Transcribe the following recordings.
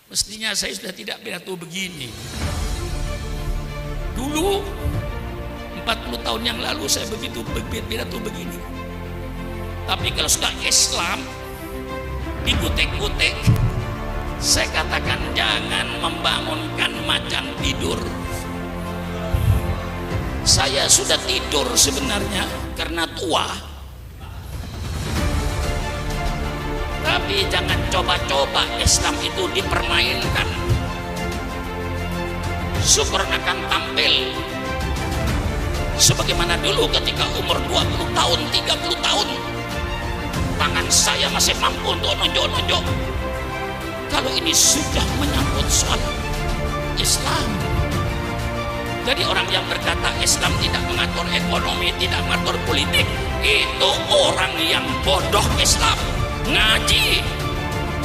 Mestinya saya sudah tidak pidato begini. Dulu 40 tahun yang lalu saya begitu pidato begini. Tapi kalau sudah Islam dikutik-kutik, saya katakan jangan membangunkan macan tidur. Saya sudah tidur sebenarnya karena tua. Tapi jangan coba-coba Islam itu dipermainkan. Syukur akan tampil sebagaimana dulu ketika umur 20 tahun, 30 tahun. Tangan saya masih mampu untuk nonjok-nonjok. Kalau ini sudah menyangkut soal Islam. Jadi orang yang berkata Islam tidak mengatur ekonomi, tidak mengatur politik, itu orang yang bodoh Islam. Ngaji.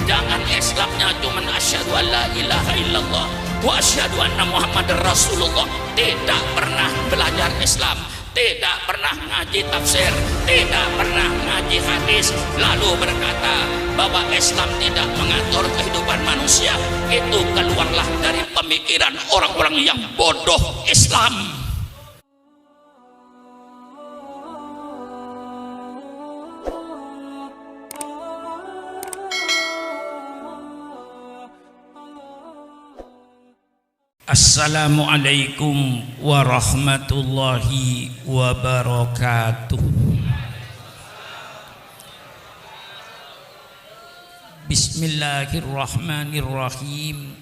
Jangan Islamnya cuma asyhadu an la ilaha illallah wa asyhadu anna Muhammadar Rasulullah. Tidak pernah belajar Islam, tidak pernah ngaji tafsir, tidak pernah ngaji hadis, lalu berkata bahwa Islam tidak mengatur kehidupan manusia. Itu keluarlah dari pemikiran orang-orang yang bodoh Islam. Assalamualaikum warahmatullahi wabarakatuh. Bismillahirrahmanirrahim.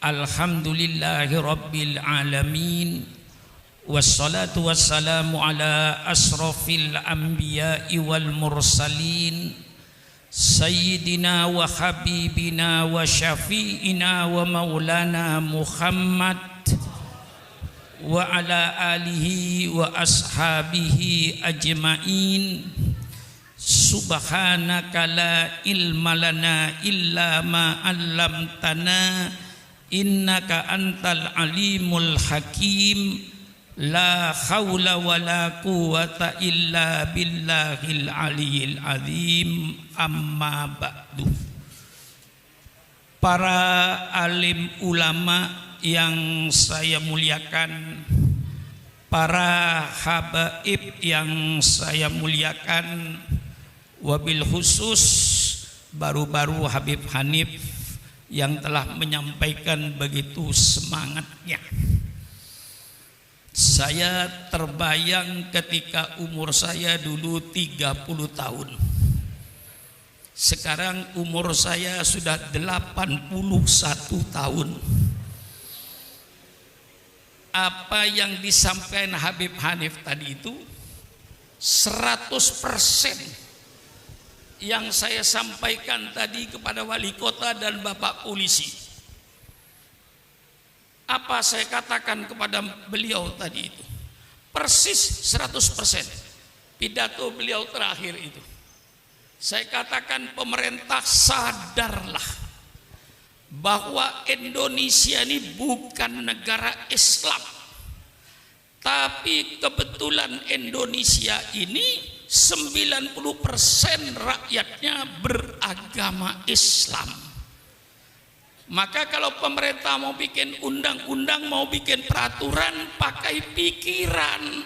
Alhamdulillahi rabbil alamin. Wassalatu wassalamu ala asrafil anbiya'i wal mursalin. Sayyidina wa habibina wa syafi'ina wa maulana Muhammad wa ala alihi wa ashabihi ajma'in. Subhanaka la ilma lana illa ma 'allamtana innaka antal alimul hakim. La haula wa la quwata illa billahil aliyil azim. Amma ba'du. Para alim ulama yang saya muliakan, para habaib yang saya muliakan, wabil khusus baru-baru Habib Hanif yang telah menyampaikan begitu semangatnya. Saya terbayang ketika umur saya dulu 30 tahun. Sekarang umur saya sudah 81 tahun. Apa yang disampaikan Habib Hanif tadi itu 100% yang saya sampaikan tadi kepada wali kota dan bapak polisi. Apa saya katakan kepada beliau tadi itu? Persis 100%. Pidato beliau terakhir itu. Saya katakan pemerintah sadarlah bahwa Indonesia ini bukan negara Islam. Tapi kebetulan Indonesia ini 90% rakyatnya beragama Islam. Maka kalau pemerintah mau bikin undang-undang, mau bikin peraturan, pakai pikiran.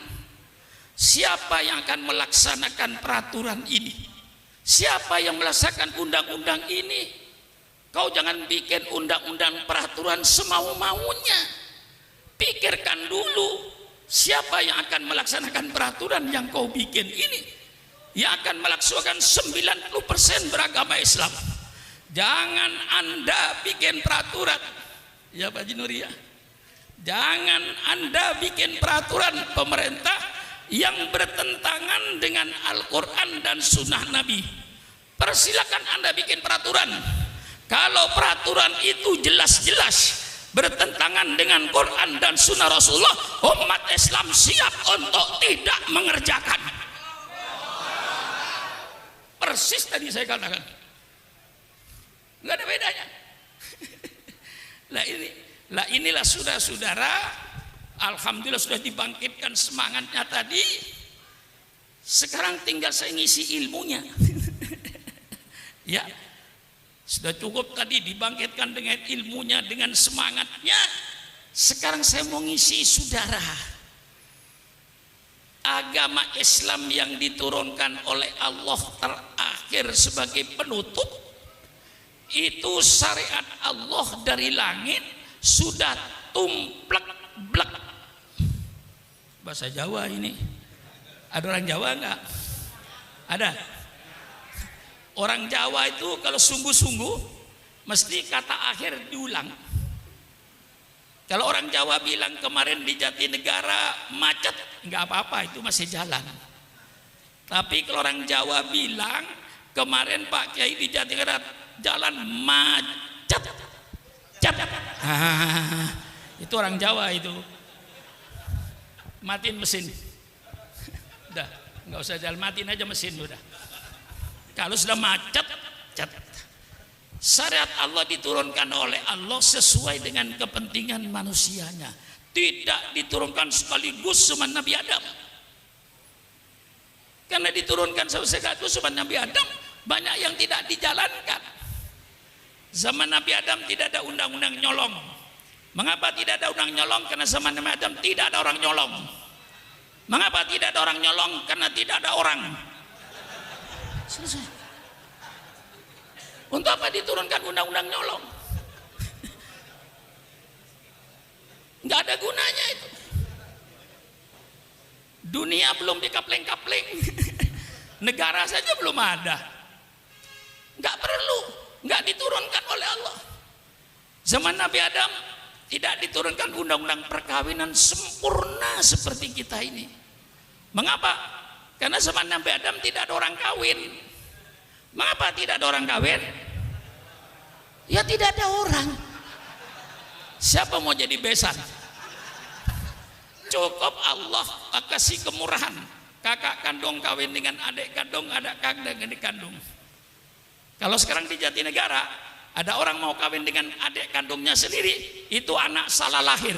Siapa yang akan melaksanakan peraturan ini? Siapa yang melaksanakan undang-undang ini? Kau jangan bikin undang-undang peraturan semau-maunya. Pikirkan dulu, siapa yang akan melaksanakan peraturan yang kau bikin ini? Yang akan melaksanakan 90% beragama Islam. Jangan Anda bikin peraturan, ya Pak Jinuria. Jangan Anda bikin peraturan pemerintah yang bertentangan dengan Al-Quran dan Sunnah Nabi. Persilakan Anda bikin peraturan. Kalau peraturan itu jelas-jelas bertentangan dengan Quran dan Sunnah Rasulullah, umat Islam siap untuk tidak mengerjakan. Persis tadi saya katakan. Nggak ada bedanya. Inilah saudara-saudara, alhamdulillah sudah dibangkitkan semangatnya tadi. Sekarang tinggal saya ngisi ilmunya. Ya, Sudah cukup tadi dibangkitkan dengan ilmunya, dengan semangatnya. Sekarang saya mau ngisi saudara. Agama Islam yang diturunkan oleh Allah terakhir sebagai penutup, itu syariat Allah dari langit sudah tumplek-blek. Bahasa Jawa ini. Ada orang Jawa enggak? Ada. Orang Jawa itu kalau sungguh-sungguh mesti kata akhir diulang. Kalau orang Jawa bilang kemarin di Jatinegara macet, enggak apa-apa, itu masih jalan. Tapi kalau orang Jawa bilang kemarin Pak Kiai di Jatinegara jalan macet, itu orang Jawa itu. Matiin mesin. Udah, nggak usah jalan, matiin aja mesin udah. Kalau sudah macet, syariat Allah diturunkan oleh Allah sesuai dengan kepentingan manusianya. Tidak diturunkan sekaligus zaman Nabi Adam. Karena diturunkan sekaligus zaman Nabi Adam, banyak yang tidak dijalankan. Zaman Nabi Adam tidak ada undang-undang nyolong. Mengapa tidak ada undang nyolong? Karena zaman Nabi Adam tidak ada orang nyolong. Mengapa tidak ada orang nyolong? Karena tidak ada orang. Selesai. Untuk apa diturunkan undang-undang nyolong? Nggak ada gunanya itu. Dunia belum dikapling-kapling. Negara saja belum ada. Nggak perlu. Nggak diturunkan oleh Allah. Zaman Nabi Adam tidak diturunkan undang-undang perkawinan sempurna seperti kita ini. Mengapa? Karena zaman Nabi Adam tidak ada orang kawin. Mengapa tidak ada orang kawin? Ya tidak ada orang. Siapa mau jadi besan? Cukup Allah kasih kemurahan. Kakak kandung kawin dengan adik kandung, adik kandung. Kalau sekarang di Jatinegara ada orang mau kawin dengan adik kandungnya sendiri, itu anak salah lahir.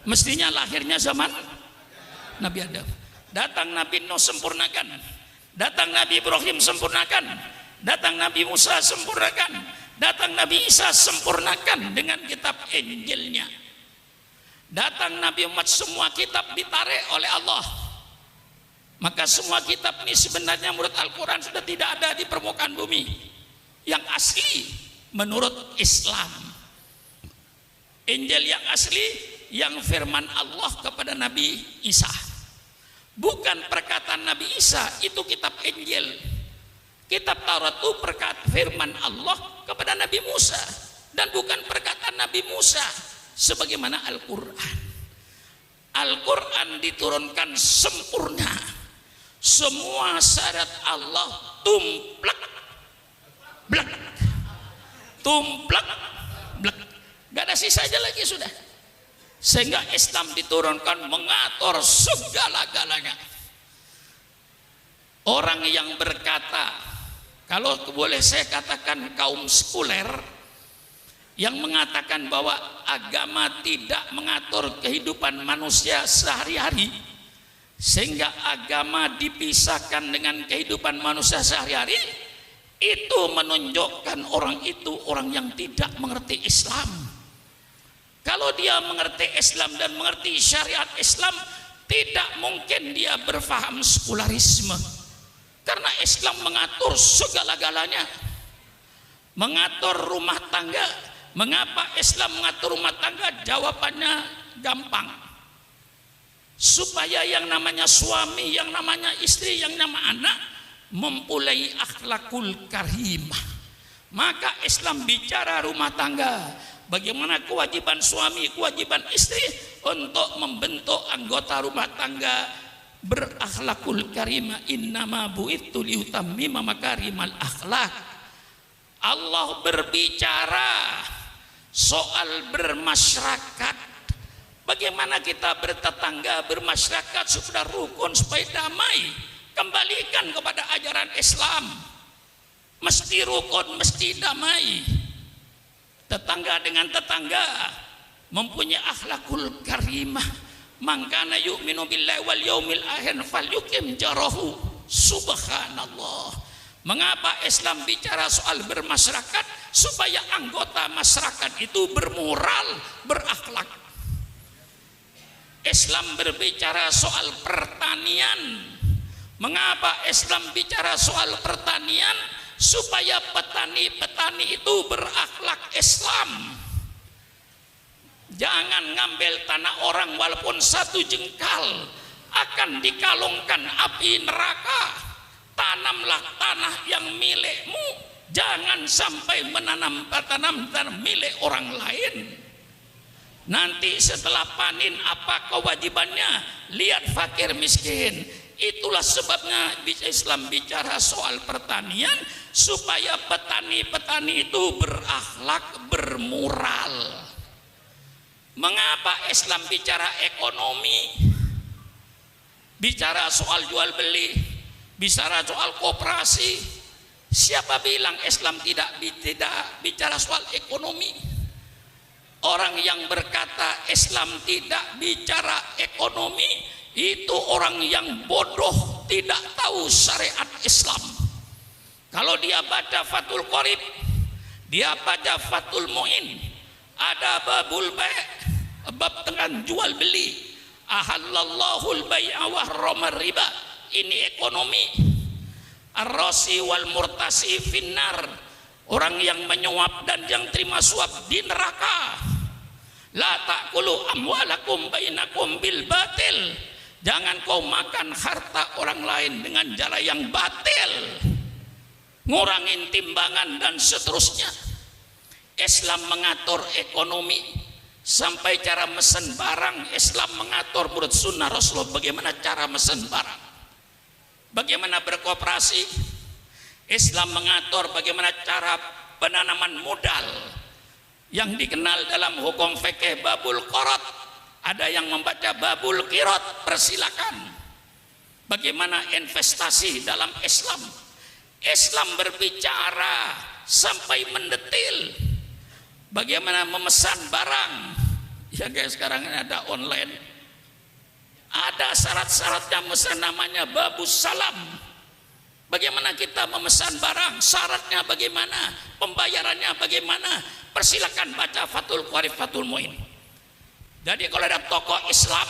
Mestinya lahirnya zaman Nabi Adam. Datang Nabi Nuh sempurnakan, datang Nabi Ibrahim sempurnakan, datang Nabi Musa sempurnakan, datang Nabi Isa sempurnakan dengan kitab Injilnya. Datang Nabi Muhammad, semua kitab ditarik oleh Allah. Maka semua kitab ini sebenarnya menurut Al-Quran sudah tidak ada di permukaan bumi. Yang asli menurut Islam, Injil yang asli yang firman Allah kepada Nabi Isa, bukan perkataan Nabi Isa, itu kitab Injil. Kitab Taurat itu perkataan firman Allah kepada Nabi Musa, dan bukan perkataan Nabi Musa sebagaimana Al-Quran. Al-Quran diturunkan sempurna, semua syarat Allah tumplek blek, tumplek blek, gak ada sisanya lagi sudah. Sehingga Islam diturunkan mengatur segala-galanya. Orang yang berkata, kalau boleh saya katakan kaum sekuler, yang mengatakan bahwa agama tidak mengatur kehidupan manusia sehari-hari, sehingga agama dipisahkan dengan kehidupan manusia sehari-hari, itu menunjukkan orang itu orang yang tidak mengerti Islam. Kalau dia mengerti Islam dan mengerti syariat Islam, tidak mungkin dia berfaham sekularisme. Karena Islam mengatur segala-galanya, mengatur rumah tangga. Mengapa Islam mengatur rumah tangga? Jawabannya gampang. Supaya yang namanya suami, yang namanya istri, yang namanya anak mempunyai akhlakul karimah. Maka Islam bicara rumah tangga, bagaimana kewajiban suami, kewajiban istri untuk membentuk anggota rumah tangga berakhlakul karimah. Innama bu'itsu liutammima makarimal akhlak. Allah berbicara soal bermasyarakat, bagaimana kita bertetangga, bermasyarakat supaya rukun, supaya damai. Kembalikan kepada ajaran Islam, mesti rukun, mesti damai. Tetangga dengan tetangga mempunyai akhlakul karimah. Man kana yu'minu billahi wal yaumil akhir falyukim jarahu. Subhanallah. Mengapa Islam bicara soal bermasyarakat? Supaya anggota masyarakat itu bermoral, berakhlak. Islam berbicara soal pertanian. Mengapa Islam bicara soal pertanian? Supaya petani-petani itu berakhlak Islam. Jangan ngambil tanah orang walaupun satu jengkal, akan dikalungkan api neraka. Tanamlah tanah yang milikmu, jangan sampai menanam tanah milik orang lain. Nanti setelah panen apa kewajibannya? Lihat fakir miskin. Itulah sebabnya Islam bicara soal pertanian, supaya petani-petani itu berakhlak, bermoral. Mengapa Islam bicara ekonomi? Bicara soal jual beli, bicara soal koperasi. Siapa bilang Islam tidak bicara soal ekonomi? Orang yang berkata Islam tidak bicara ekonomi, itu orang yang bodoh, tidak tahu syariat Islam. Kalau dia baca Fathul Qorib, dia baca Fathul Mu'in, ada babul bai', bab tentang jual beli. Ahallallahul bai'a wa harramar riba. Ini ekonomi. Ar-rasi wal murtasi finnar. Orang yang menyuap dan yang terima suap di neraka. La ta'kulu amwalakum bainakum bil batil. Jangan kau makan harta orang lain dengan cara yang batil. Ngurangin timbangan dan seterusnya. Islam mengatur ekonomi sampai cara mesen barang. Islam mengatur menurut sunnah Rasulullah bagaimana cara mesen barang, bagaimana berkooperasi. Islam mengatur bagaimana cara penanaman modal yang dikenal dalam hukum fikih babul qirot. Ada yang membaca babul qirot, persilakan. Bagaimana investasi dalam Islam. Islam berbicara sampai mendetil bagaimana memesan barang. Ya guys, sekarang ada online, ada syarat-syaratnya, memesan namanya babus salam. Bagaimana kita memesan barang, syaratnya bagaimana, pembayarannya bagaimana. Persilakan baca Fathul Qorib, Fathul Mu'in. Jadi kalau ada tokoh Islam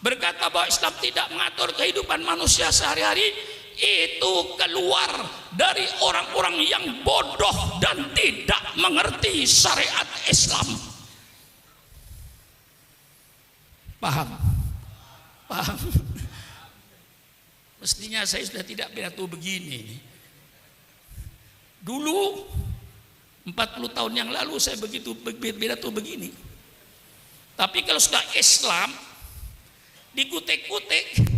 berkata bahwa Islam tidak mengatur kehidupan manusia sehari-hari, itu keluar dari orang-orang yang bodoh dan tidak mengerti syariat Islam. Paham? Paham? Mestinya saya sudah tidak pidato begini. Dulu 40 tahun yang lalu saya begitu pidato begini. Tapi kalau sudah Islam dikutik-kutik,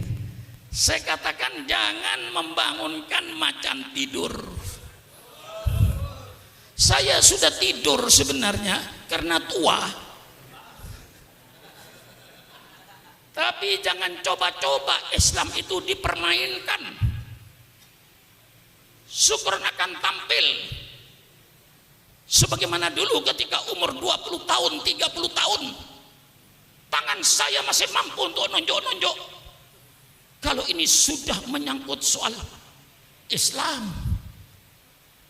saya katakan jangan membangunkan macan tidur. Saya sudah tidur sebenarnya karena tua. Tapi jangan coba-coba Islam itu dipermainkan. Syukur akan tampil sebagaimana dulu ketika umur 20 tahun, 30 tahun. Tangan saya masih mampu untuk nonjok-nonjok. Kalau ini sudah menyangkut soal Islam.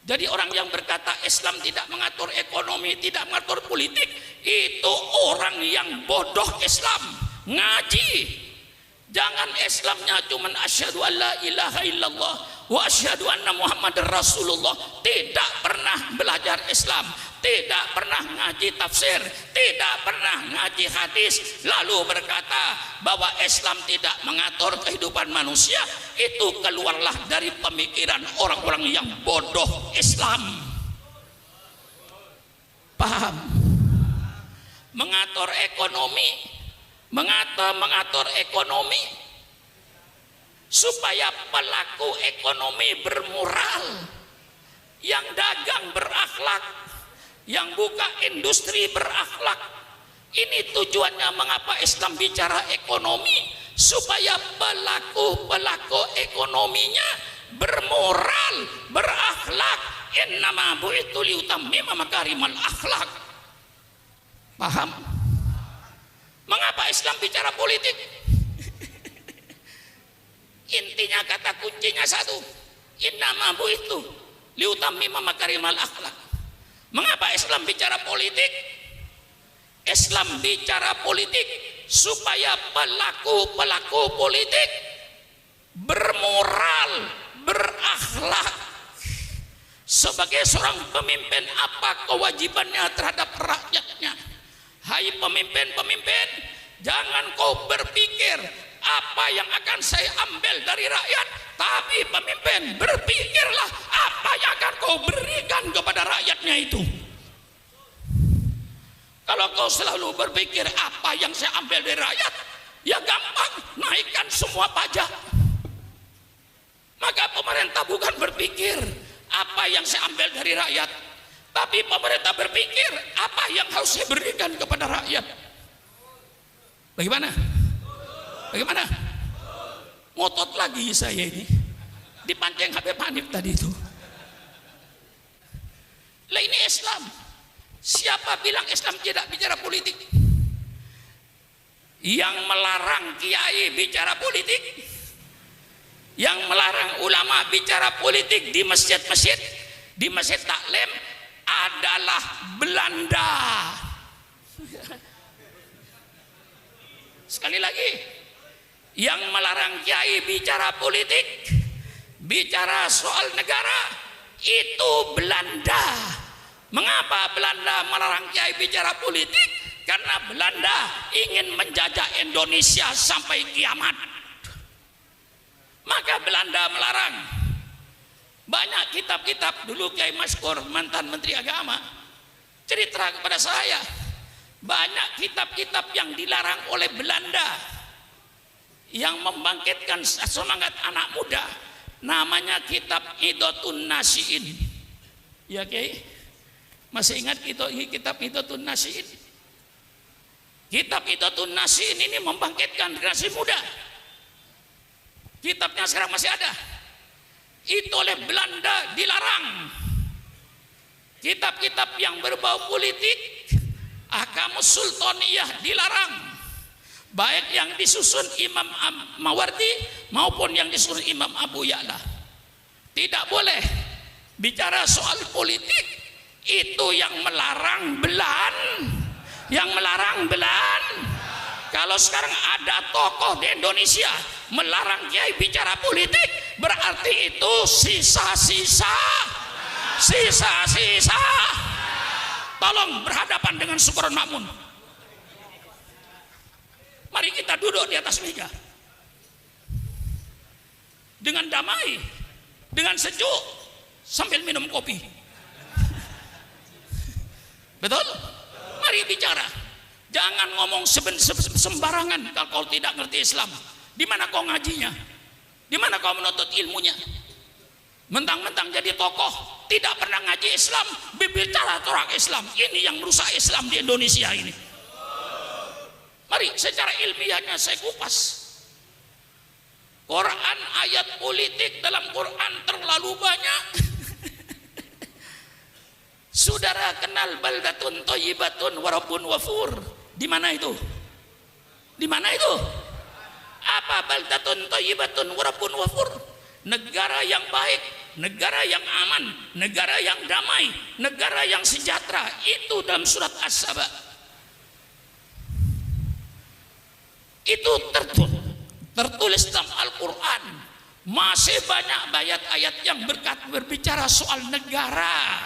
Jadi orang yang berkata Islam tidak mengatur ekonomi, tidak mengatur politik, itu orang yang bodoh Islam. Ngaji. Jangan Islamnya cuma asyhadu an la ilaha illallah wa asyhadu anna Muhammadar Rasulullah. Tidak pernah belajar Islam, tidak pernah ngaji tafsir, tidak pernah ngaji hadis, lalu berkata bahwa Islam tidak mengatur kehidupan manusia. Itu keluarlah dari pemikiran orang-orang yang bodoh Islam. Paham? Mengatur ekonomi, mengatur ekonomi supaya pelaku ekonomi bermoral, yang dagang berakhlak, yang buka industri berakhlak. Ini tujuannya mengapa Islam bicara ekonomi, supaya pelaku ekonominya bermoral, berakhlak. Innama bu'itsu liutammima makarimal akhlak. Paham? Mengapa Islam bicara politik? Intinya kata kuncinya satu, Innama bu'itsu liutammima makarimal akhlak. Mengapa Islam bicara politik? Islam bicara politik supaya pelaku-pelaku politik bermoral, berakhlak. Sebagai seorang pemimpin, apa kewajibannya terhadap rakyatnya? Hai pemimpin-pemimpin, jangan kau berpikir apa yang akan saya ambil dari rakyat, tapi pemimpin, berpikirlah apa yang akan kau berikan kepada rakyatnya itu. Kalau kau selalu berpikir apa yang saya ambil dari rakyat, ya gampang, naikkan semua pajak. Maka pemerintah bukan berpikir apa yang saya ambil dari rakyat, tapi pemerintah berpikir apa yang harus saya berikan kepada rakyat. Bagaimana? Bagaimana? Ngotot lagi saya ini, dipancing Habib Hanif tadi itu. Lah ini Islam. Siapa bilang Islam tidak bicara politik? Yang melarang kiai bicara politik, yang melarang ulama bicara politik di masjid-masjid, di masjid taklim adalah Belanda. Sekali lagi, yang melarang kiai bicara politik, bicara soal negara, itu Belanda. Mengapa Belanda melarang kiai bicara politik? Karena Belanda ingin menjajah Indonesia sampai kiamat. Maka Belanda melarang. Banyak kitab-kitab, dulu Kiai Maskur, mantan Menteri Agama, cerita kepada saya, banyak kitab-kitab yang dilarang oleh Belanda yang membangkitkan semangat anak muda. Namanya kitab Idotun Nasiin. Ya Kiai? Masih ingat kitab Idotun Nasiin? Kitab Idotun Nasiin ini membangkitkan generasi muda. Kitabnya sekarang masih ada. Itu oleh Belanda dilarang. Kitab-kitab yang berbau politik, Ahkamus Sultaniyah dilarang. Baik yang disusun Imam Mawardi maupun yang disusun Imam Abu Ya'la. Tidak boleh bicara soal politik. Itu yang melarang Belanda. Kalau sekarang ada tokoh di Indonesia melarang kiai bicara politik, berarti itu sisa-sisa. Tolong berhadapan dengan Syukuron Makmun. Mari kita duduk di atas meja dengan damai, dengan sejuk, sambil minum kopi. Betul? Mari bicara. Jangan ngomong sembarangan kalau tidak ngerti Islam. Di mana kau ngajinya? Di mana kau menuntut ilmunya? Mentang-mentang jadi tokoh, tidak pernah ngaji Islam, bicara orang Islam. Ini yang merusak Islam di Indonesia ini. Mari secara ilmiahnya saya kupas. Quran, ayat politik dalam Quran terlalu banyak. Saudara kenal baldatun thayyibatun wa rabbun ghafur? Di mana itu? Di mana itu? Apa baldatun thayyibatun wa rabbun ghafur? Negara yang baik, negara yang aman, negara yang damai, negara yang sejahtera. Itu dalam surat As-Saba. Itu tertulis dalam Al-Quran. Masih banyak ayat-ayat yang berbicara soal negara.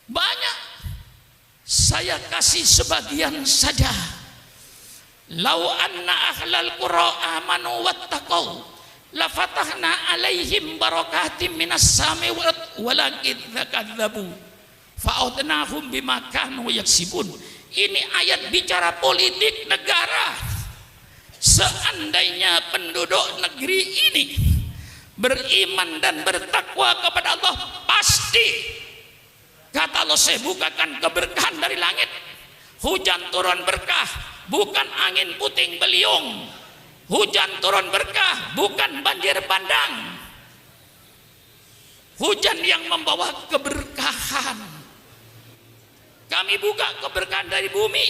Banyak. Saya kasih sebagian saja. Lau anna ahlal qura amanu wattaqau la fatahna alaihim barakatim minas sami walakin dzakadzabu fa'udnahum bima kanu yaksibun. Ini ayat bicara politik negara. Seandainya penduduk negeri ini beriman dan bertakwa kepada Allah, pasti kata Allah, saya bukakan keberkahan dari langit. Hujan turun berkah, bukan angin puting beliung. Hujan turun berkah, bukan banjir bandang. Hujan yang membawa keberkahan. Kami buka keberkahan dari bumi.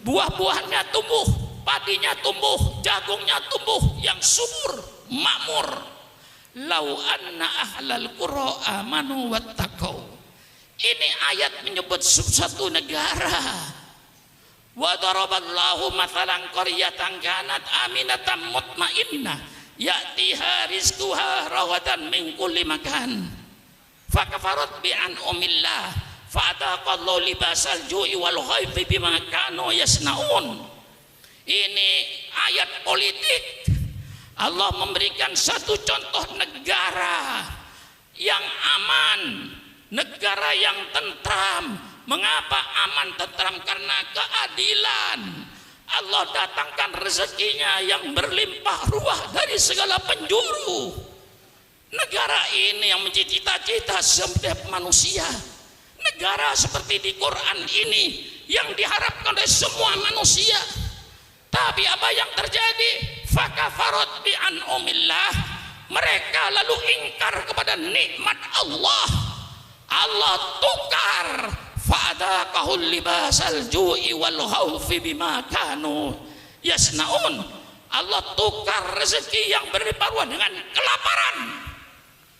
Buah-buahannya tumbuh, padinya tumbuh, jagungnya tumbuh yang subur. makmur. Lau anna ahlal qura amanu wattaqau. Ini ayat menyebut suatu negara. Wa daraballahu mathalan qaryatan kanat aminatan mutmainnah ya'tiha rizquha rawadan min kulli makan fakafarat bi an'amillah fa'adaqallahu libasal ju'i wal khawfi bima kanu yasnaun. Ini ayat politik. Allah memberikan satu contoh negara yang aman, negara yang tentram. Mengapa aman tentram? Karena keadilan. Allah datangkan rezekinya yang berlimpah ruah dari segala penjuru. Negara ini yang menjadi cita-cita setiap manusia. Negara seperti di Quran ini yang diharapkan oleh semua manusia. Tapi apa yang terjadi? Fakafarat bi an'amillah. Mereka lalu ingkar kepada nikmat Allah. Allah tukar. Fa'adaqahul libasal ju'i wal khawfi bima kanu yasnaun. Allah tukar rezeki yang berlimpah ruah dengan kelaparan.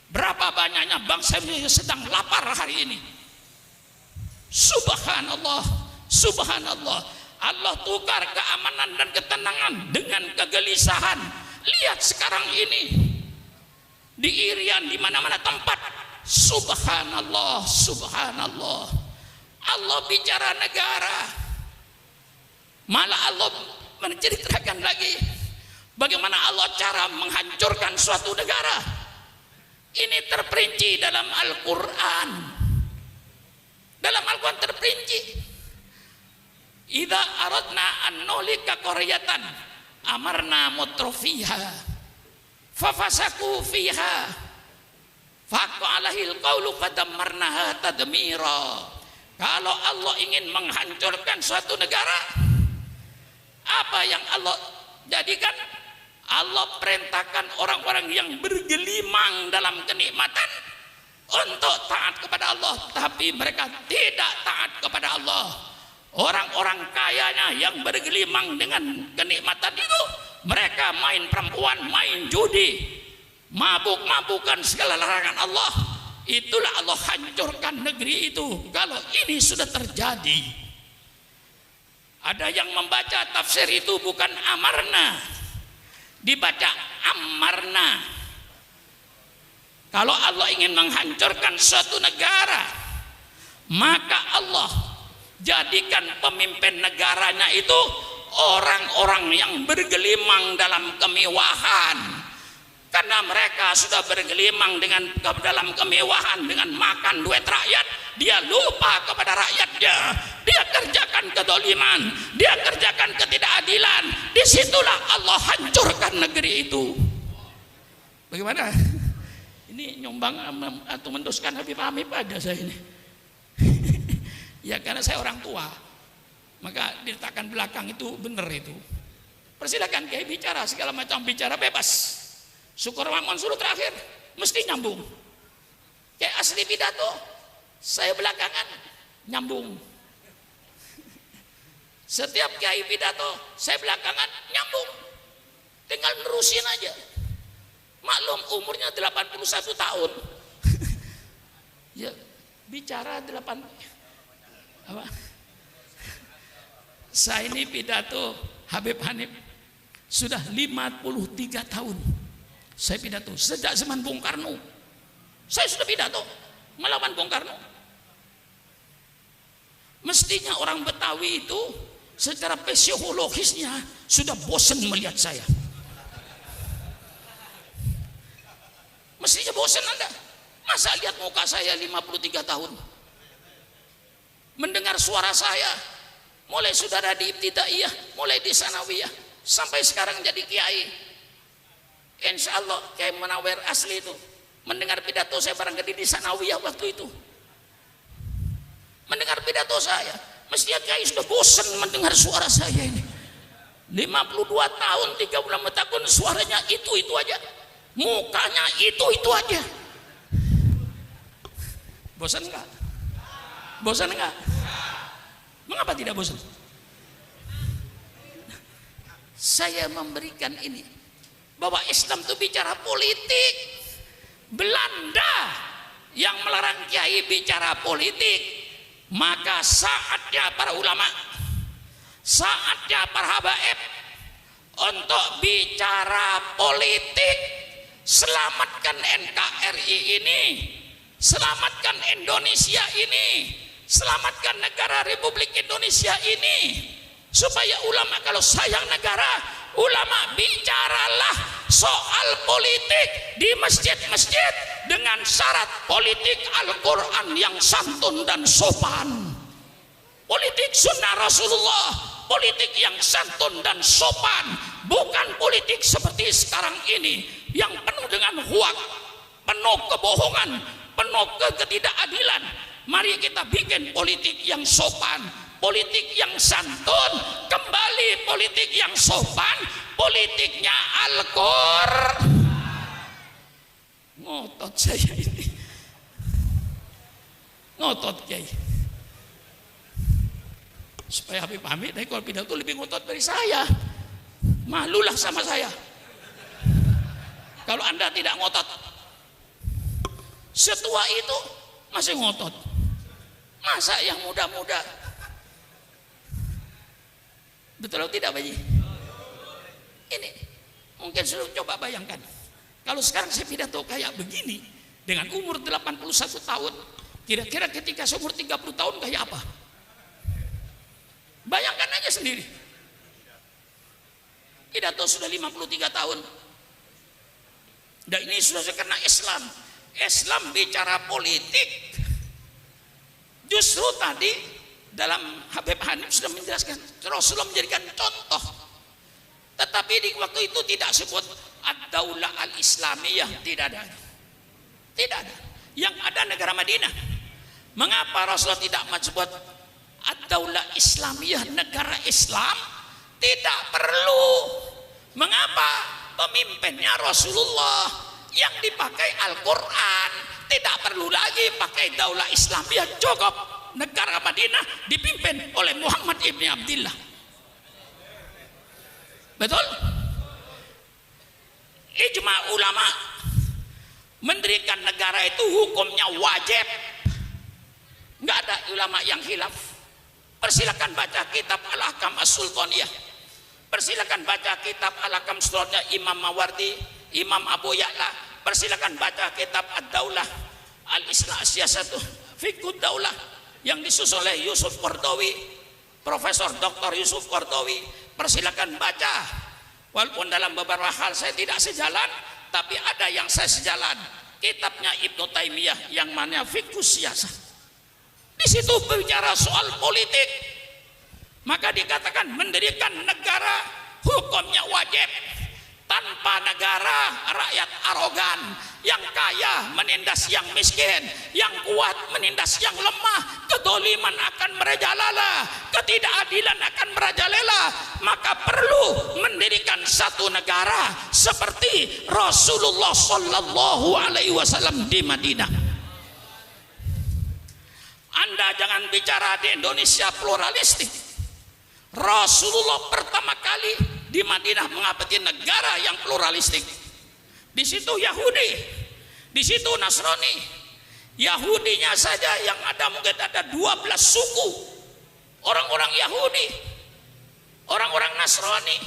Berapa banyaknya bangsa Indonesia sedang lapar hari ini. Subhanallah, subhanallah. Allah tukar keamanan dan ketenangan dengan kegelisahan. Lihat sekarang ini di Irian, di mana-mana tempat. Subhanallah, subhanallah. Allah bicara negara, malah Allah menceritakan lagi bagaimana Allah cara menghancurkan suatu negara. Ini terperinci dalam Al-Quran. Dalam Al-Quran terperinci. Idza aradna an nulika qaryatan amarna mutrafiha fafasaku fiha faqa alahil qawlu fadammarnaha tadmira. Kalau Allah ingin menghancurkan suatu negara, apa yang Allah jadikan? Allah perintahkan orang-orang yang bergelimang dalam kenikmatan untuk taat kepada Allah, tapi mereka tidak taat kepada Allah. Orang-orang kayanya yang bergelimang dengan kenikmatan itu, mereka main perempuan, main judi, mabuk-mabukan segala larangan Allah. Itulah Allah hancurkan negeri itu. Kalau ini sudah terjadi, ada yang membaca tafsir itu bukan amarna, dibaca amarna. Kalau Allah ingin menghancurkan suatu negara, maka Allah jadikan pemimpin negaranya itu orang-orang yang bergelimang dalam kemewahan. Karena mereka sudah bergelimang dengan dalam kemewahan, dengan makan duit rakyat, dia lupa kepada rakyatnya. Dia kerjakan kedoliman, dia kerjakan ketidakadilan. Disitulah Allah hancurkan negeri itu. Bagaimana? Ini nyumbang atau mendoskan Habib Hamid pada saya ini. Ya karena saya orang tua, maka diletakkan belakang itu benar itu. Persilakan Kiai bicara, segala macam bicara bebas. Syukur Mamun suruh terakhir mesti nyambung. Kayak asli pidato, saya belakangan nyambung. Setiap kiai pidato saya belakangan nyambung. Tinggal nerusin aja. Maklum umurnya 81 tahun. Ya, bicara 8 apa? Saya ini pidato Habib Hanif sudah 53 tahun. Saya pidato sejak zaman Bung Karno. Saya sudah pidato melawan Bung Karno. Mestinya orang Betawi itu secara psikologisnya sudah bosan melihat saya. Mestinya bosan Anda. Masa lihat muka saya 53 tahun? Mendengar suara saya mulai saudara di ibtidaiyah, mulai di sanawiyah sampai sekarang jadi kiai. Insya Allah Kiai Munawir asli itu mendengar pidato saya barangkali di sanawiyah waktu itu. Mendengar pidato saya, mestinya Kiai sudah bosan mendengar suara saya ini. 52 tahun 36 tahun suaranya itu aja, mukanya itu aja. Bosan enggak? Bosan enggak? Mengapa tidak bosan? Saya memberikan ini bahwa Islam itu bicara politik. Belanda yang melarang kiai bicara politik, maka saatnya para ulama, saatnya para habaib untuk bicara politik. Selamatkan NKRI ini, selamatkan Indonesia ini, selamatkan negara Republik Indonesia ini, supaya ulama kalau sayang negara, ulama bicaralah soal politik di masjid-masjid dengan syarat politik Al-Quran yang santun dan sopan, politik sunnah Rasulullah, politik yang santun dan sopan, bukan politik seperti sekarang ini yang penuh dengan hoak, penuh kebohongan, penuh ketidakadilan. Mari kita bikin politik yang sopan, politik yang santun, kembali politik yang sopan, politiknya Al-Quran. Ngotot saya ini, ngotot Kiai. Supaya Habib Hamid kalau pidato lebih ngotot dari saya, malulah sama saya kalau Anda tidak ngotot. Setua itu masih ngotot, masa yang muda-muda? Betul atau tidak, Pak Haji? Ini mungkin sudah coba bayangkan, kalau sekarang saya pidato kayak begini dengan umur 81 tahun, kira-kira ketika seumur 30 tahun kayak apa? Bayangkan aja sendiri. Pidato sudah 53 tahun. Dan ini sudah karena Islam. Islam bicara politik. Justru tadi dalam Habib Hanif sudah menjelaskan, Rasulullah menjadikan contoh. Tetapi di waktu itu tidak sebut ad-daulah al-islamiyah, tidak ada. Tidak ada. Yang ada negara Madinah. Mengapa Rasulullah tidak menyebut ad-daulah islamiyah, negara Islam? Tidak perlu. Mengapa? Pemimpinnya Rasulullah, yang dipakai Al-Quran, tidak perlu lagi pakai daulah Islamiyah, cukup negara Madinah dipimpin oleh Muhammad ibn Abdullah. Betul? Ijma ulama mendirikan negara itu hukumnya wajib, nggak ada ulama yang khilaf. Persilakan baca kitab Al-Ahkam As-Sultaniyah, persilakan baca kitab Al-Ahkam As-Sultaniyah Imam Mawardi, Imam Abu Ya'la, persilakan baca kitab Ad-Daulah Al-Islam Siyasatu Fiqhud Daulah yang disusun oleh Yusuf Qardawi, Profesor Dr. Yusuf Qardawi. Persilakan baca, walaupun dalam beberapa hal saya tidak sejalan, tapi ada yang saya sejalan, kitabnya Ibnu Taimiyah yang mana Fiqhus Siyasah. Di situ berbicara soal politik, maka dikatakan mendirikan negara hukumnya wajib. Tanpa negara, rakyat arogan, yang kaya menindas yang miskin, yang kuat menindas yang lemah, kedoliman akan merajalela, ketidakadilan akan merajalela. Maka perlu mendirikan satu negara seperti Rasulullah Sallallahu Alaihi Wasallam di Madinah. Anda jangan bicara di Indonesia pluralistik. Rasulullah pertama kali di Madinah mengabdi negara yang pluralistik. Di situ Yahudi, di situ Nasrani. Yahudinya saja yang ada mungkin ada 12 suku. Orang-orang Yahudi, orang-orang Nasrani,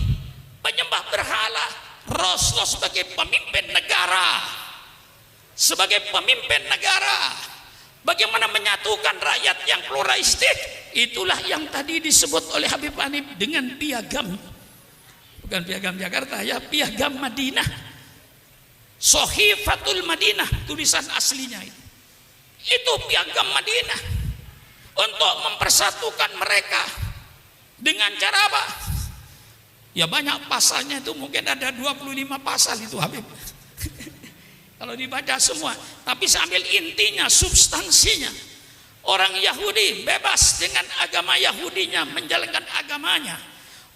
penyembah berhala. Rasulullah sebagai pemimpin negara, sebagai pemimpin negara, bagaimana menyatukan rakyat yang pluralistik? Itulah yang tadi disebut oleh Habib Hanif dengan piagam, bukan piagam Jakarta ya, piagam Madinah, Sohifatul Madinah, tulisan aslinya itu piagam Madinah, untuk mempersatukan mereka. Dengan cara apa? Ya banyak pasalnya, itu mungkin ada 25 pasal itu Habib kalau dibaca semua, tapi sambil intinya, substansinya. Orang Yahudi bebas dengan agama Yahudinya, menjalankan agamanya.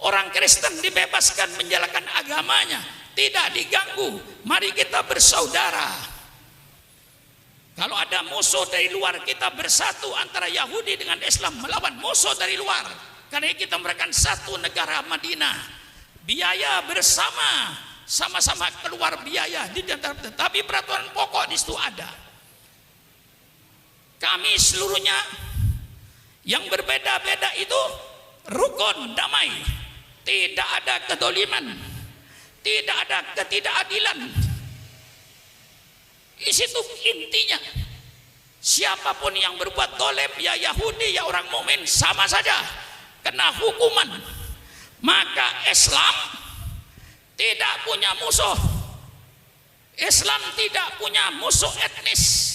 Orang Kristen dibebaskan menjalankan agamanya, tidak diganggu. Mari kita bersaudara. Kalau ada musuh dari luar, kita bersatu antara Yahudi dengan Islam melawan musuh dari luar. Karena kita merupakan satu negara Madinah. Biaya bersama sama-sama keluar biaya di antara, tapi peraturan pokok di situ ada. Kami seluruhnya yang berbeda-beda itu rukun damai, tidak ada kedoliman, tidak ada ketidakadilan. Di situ intinya. Siapapun yang berbuat dolim, ya Yahudi ya orang mukmin sama saja kena hukuman. Maka Islam tidak punya musuh. Islam tidak punya musuh etnis.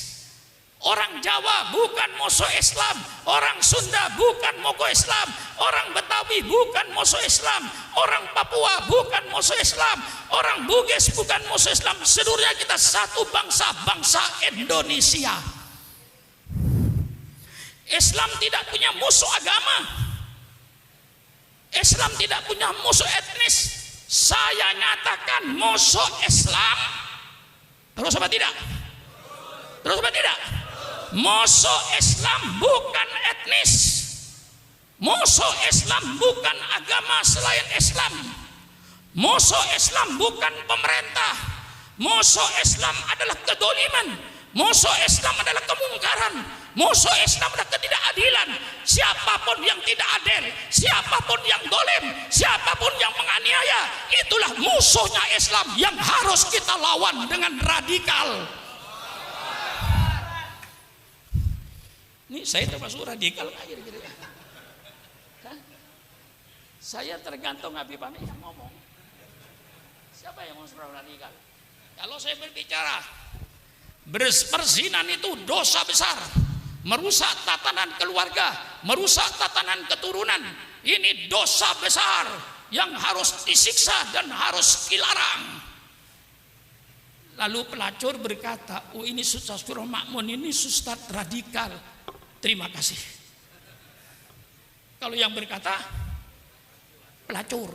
Orang Jawa bukan musuh Islam, orang Sunda bukan musuh Islam, orang Betawi bukan musuh Islam, orang Papua bukan musuh Islam, orang Bugis bukan musuh Islam. Seluruhnya kita satu bangsa, bangsa Indonesia. Islam tidak punya musuh agama. Islam tidak punya musuh etnis. Saya nyatakan musuh Islam. Terus apa tidak? Terus apa tidak? Musuh Islam bukan etnis. Musuh Islam bukan agama selain Islam. Musuh Islam bukan pemerintah. Musuh Islam adalah kedoliman. Musuh Islam adalah kemungkaran. Musuh Islam adalah ketidakadilan. Siapapun yang tidak adil, siapapun yang dolim, siapapun yang menganiaya, itulah musuhnya Islam yang harus kita lawan dengan radikal. Ini saya termasuk radikal nggak kira-kira? Saya tergantung Habib Amin yang ngomong. Siapa yang mau radikal? Kalau saya berbicara perzinahan itu dosa besar, merusak tatanan keluarga, merusak tatanan keturunan. Ini dosa besar yang harus disiksa dan harus dilarang. Lalu pelacur berkata, oh ini Ustaz Surah Makmun, ini Ustaz radikal. Terima kasih. Kalau yang berkata pelacur,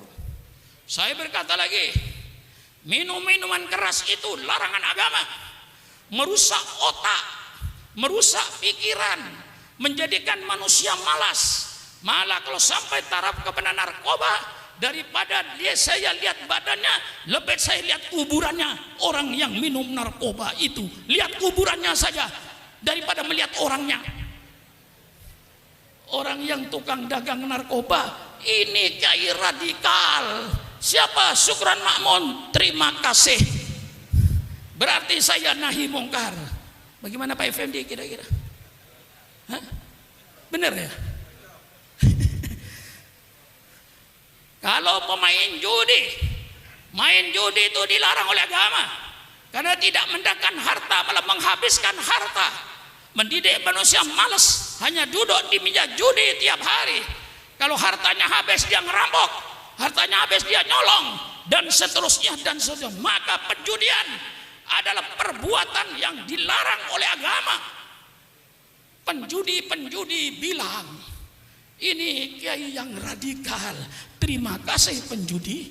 saya berkata lagi, minum minuman keras itu larangan agama, merusak otak, merusak pikiran, menjadikan manusia malas. Malah kalau sampai taraf kepada narkoba, daripada saya lihat badannya, lebih saya lihat kuburannya. Orang yang minum narkoba itu, lihat kuburannya saja daripada melihat orangnya. Orang yang tukang dagang narkoba ini kiai radikal. Siapa? Syukran Makmun. Terima kasih. Berarti saya nahi mungkar. Bagaimana Pak Effendi kira-kira? Benar ya? Kalau pemain judi, main judi itu dilarang oleh agama karena tidak mendatangkan harta, malah menghabiskan harta. Mendidik manusia malas, hanya duduk di meja judi tiap hari. Kalau hartanya habis dia ngerampok, hartanya habis dia nyolong, dan seterusnya dan seterusnya. Maka penjudian adalah perbuatan yang dilarang oleh agama. Penjudi bilang, ini kiai yang radikal. Terima kasih penjudi.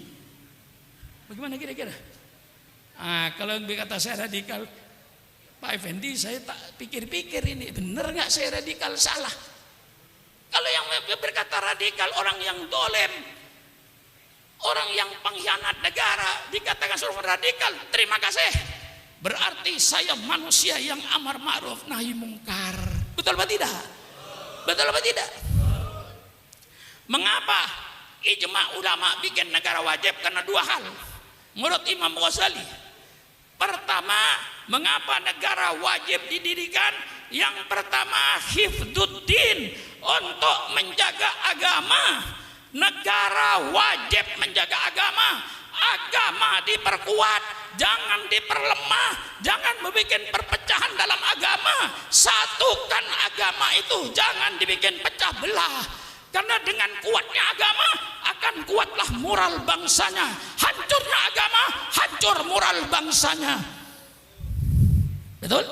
Bagaimana kira-kira? Kalau yang berkata saya radikal, Pak Effendi, saya tak pikir-pikir ini benar nggak saya radikal, salah. Kalau yang berkata radikal orang yang dolim, orang yang pengkhianat negara, dikatakan seorang radikal, terima kasih. Berarti saya manusia yang amar ma'ruf nahi mungkar. Betul apa tidak? Betul apa tidak? Mengapa ijma ulama bikin negara wajib? Karena dua hal. Menurut Imam Ghazali, pertama, mengapa negara wajib didirikan? Yang pertama, hifdzuddin, untuk menjaga agama. Negara wajib menjaga agama. Agama diperkuat, jangan diperlemah, jangan membuat perpecahan dalam agama. Satukan agama itu, jangan dibikin pecah belah. Karena dengan kuatnya agama akan kuatlah moral bangsanya. Hancurnya agama, hancur moral bangsanya. Betul?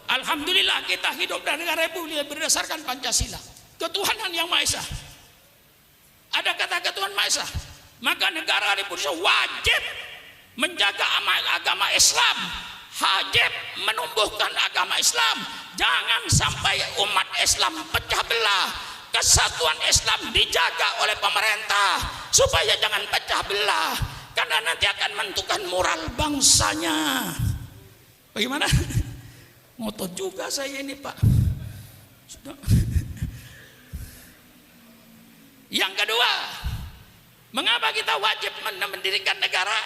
Alhamdulillah kita hidup dalam negara republik berdasarkan Pancasila, ketuhanan yang Maha Esa. Ada kata ketuhanan Maha Esa, maka negara republik wajib menjaga agama Islam, wajib menumbuhkan agama Islam. Jangan sampai umat Islam pecah belah. Kesatuan Islam dijaga oleh pemerintah supaya jangan pecah belah. karena nanti akan menentukan moral bangsanya. Bagaimana? Ngotot juga saya ini, Pak. Sudah. Yang kedua, mengapa kita wajib mendirikan negara?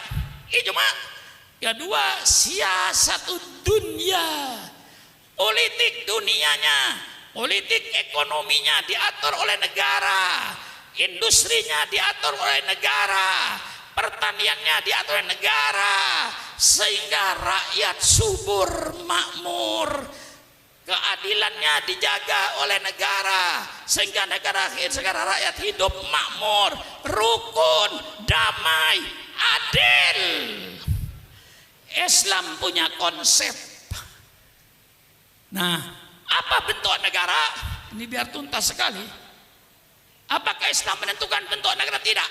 Ijma. Kedua, siasatu dunia, politik dunianya, politik ekonominya diatur oleh negara, industrinya diatur oleh negara, pertaniannya diatur oleh negara, sehingga rakyat subur makmur, keadilannya dijaga oleh negara, sehingga rakyat hidup makmur, rukun, damai, adil. Islam punya konsep. Nah, apa bentuk negara? Ini biar tuntas sekali. Apakah Islam menentukan bentuk negara? Tidak.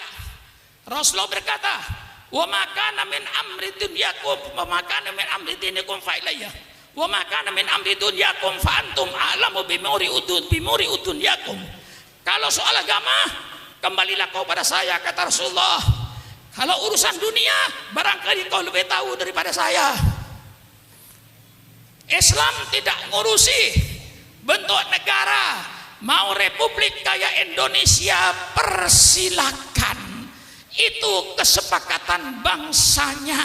Rasulullah berkata, wa ma kana min amri dunyakum wa ma kana min amri dinikum fa ilayya wa ma kana min amri dunyakum fa antum a'lamu bimuri udunyakum. Kalau soal agama, kembalilah kau pada saya, kata Rasulullah. Kalau urusan dunia, barangkali kau lebih tahu daripada saya. Islam tidak ngurusi bentuk negara. Mau republik kayak Indonesia, persilakan. Itu kesepakatan bangsanya.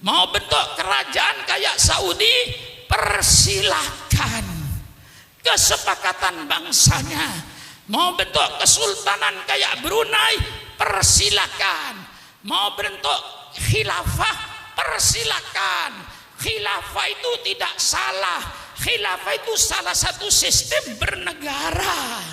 Mau bentuk kerajaan kayak Saudi, persilakan. Kesepakatan bangsanya. Mau bentuk kesultanan kayak Brunei, persilakan. Mau bentuk khilafah, persilakan. Khilafah itu tidak salah. Khilafah itu salah satu sistem bernegara.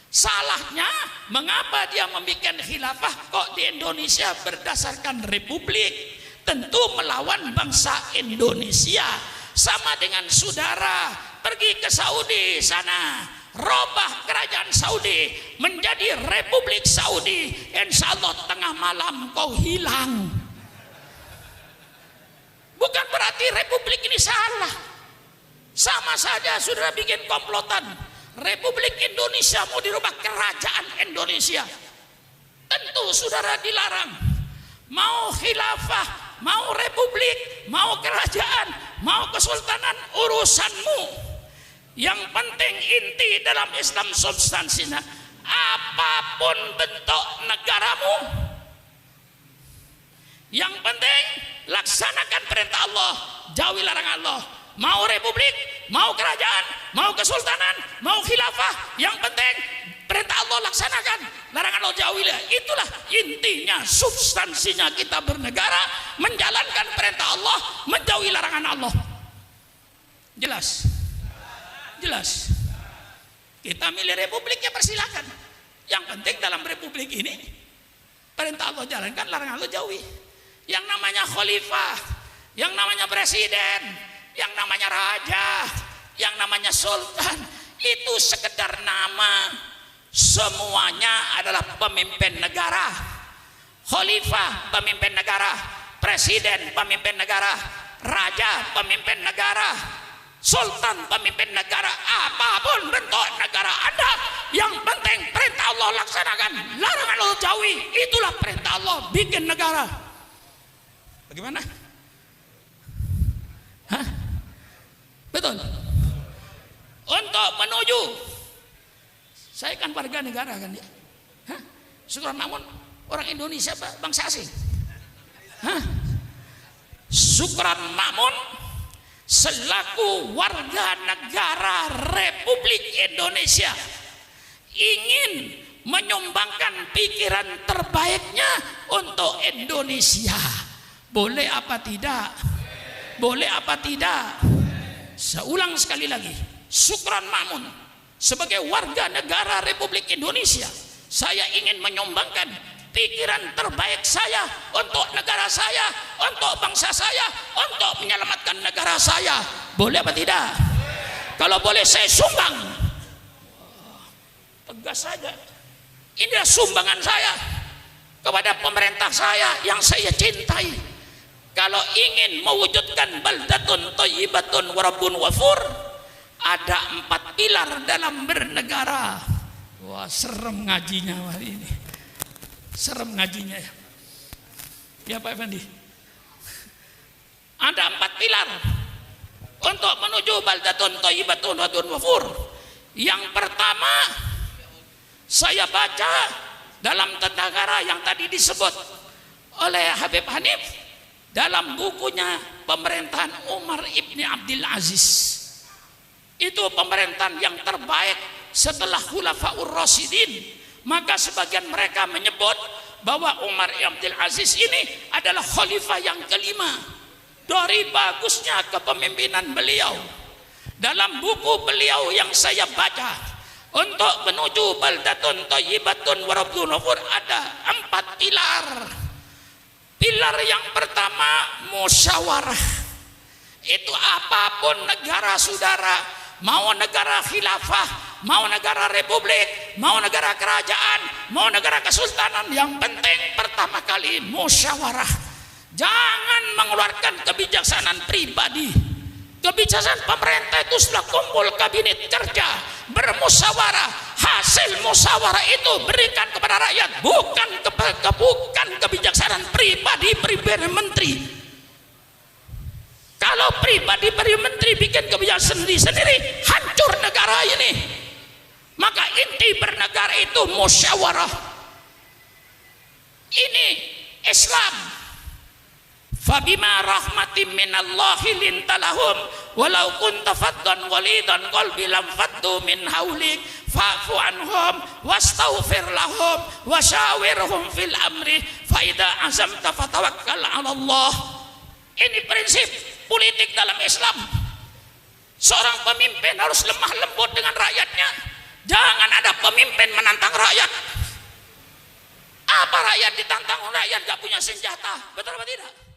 Salahnya, mengapa dia membuat khilafah kok di Indonesia berdasarkan republik? Tentu melawan bangsa Indonesia. Sama dengan saudara pergi ke Saudi sana, robah kerajaan Saudi menjadi Republik Saudi, insya Allah tengah malam kau hilang. Bukan berarti republik ini salah. Sama saja saudara bikin komplotan, Republik Indonesia mau dirubah kerajaan Indonesia, tentu saudara dilarang. Mau khilafah, mau republik, mau kerajaan, mau kesultanan, urusanmu. Yang penting inti dalam Islam substansinya, apapun bentuk negaramu, yang penting laksanakan perintah Allah, jauhi larangan Allah. Mau republik, mau kerajaan, mau kesultanan, mau khilafah, yang penting perintah Allah laksanakan, larangan Allah jauhilah. Itulah intinya, substansinya kita bernegara, menjalankan perintah Allah, menjauhi larangan Allah. Jelas? Jelas. Kita milih republiknya persilakan. Yang penting dalam republik ini perintah Allah jalankan, larangan Allah jauhi. Yang namanya khalifah, yang namanya presiden, yang namanya raja, yang namanya sultan, itu sekedar nama. Semuanya adalah pemimpin negara. Khalifah pemimpin negara, presiden pemimpin negara, raja pemimpin negara, sultan pemimpin negara. Apapun bentuk negara Anda, yang penting perintah Allah laksanakan, larangan Allah jauhi. Itulah perintah Allah bikin negara. Bagaimana? Hah? Betul. Untuk menuju, saya kan warga negara kan ya. Hah? Syukur namun orang Indonesia bangsa asing. Hah? Syukran Makmun selaku warga negara Republik Indonesia ingin menyumbangkan pikiran terbaiknya untuk Indonesia. Boleh apa tidak? Boleh apa tidak? Saya ulang sekali lagi, Syukran Makmun sebagai warga negara Republik Indonesia, saya ingin menyumbangkan pikiran terbaik saya untuk negara saya, untuk bangsa saya, untuk menyelamatkan negara saya. Boleh apa tidak? Kalau boleh saya sumbang. Tegas saja. Inilah sumbangan saya kepada pemerintah saya yang saya cintai. Kalau ingin mewujudkan baldatun thayyibatun wa rabbun ghafur, ada 4 pilar dalam bernegara. Wah, serem ngajinya hari ini. Serem ngajinya ya. Ya Pak Effendi. Ada 4 pilar untuk menuju baldatun thayyibatun wadun wafur. Yang pertama, saya baca dalam tata cara yang tadi disebut oleh Habib Hanif dalam bukunya Pemerintahan Umar ibni Abdul Aziz. Itu pemerintahan yang terbaik setelah Khulafaur Rasyidin. Maka sebagian mereka menyebut bahwa Umar ibn Abdul Aziz ini adalah khalifah yang kelima. Dari bagusnya kepemimpinan beliau, dalam buku beliau yang saya baca untuk menuju baldatun thayyibatun wa rabbun ghafur ada 4 pilar. Pilar yang pertama musyawarah. Itu apapun negara saudara, mau negara khilafah, mau negara republik, mau negara kerajaan, mau negara kesultanan, yang penting pertama kali musyawarah. Jangan mengeluarkan kebijaksanaan pribadi. Kebijaksanaan pemerintah itu sudah kumpul kabinet kerja, bermusyawarah. Hasil musyawarah itu berikan kepada rakyat, bukan kebijaksanaan pribadi menteri. Kalau pribadi menteri bikin kebijaksanaan sendiri, hancur negara ini. Maka inti bernegara itu musyawarah. Ini Islam. Fabima rahmatin minallahi lintalahum walau kunta faddan ghalidan qalbi lam faddu min haulik fa'fu anhum wastaghfir lahum wasyawirhum fil amri fa idza azamta fatawakkal 'ala Allah. Ini prinsip politik dalam Islam. Seorang pemimpin harus lemah lembut dengan rakyatnya. Jangan ada pemimpin menantang rakyat. Apa rakyat ditantang rakyat gak punya senjata? Betul apa tidak?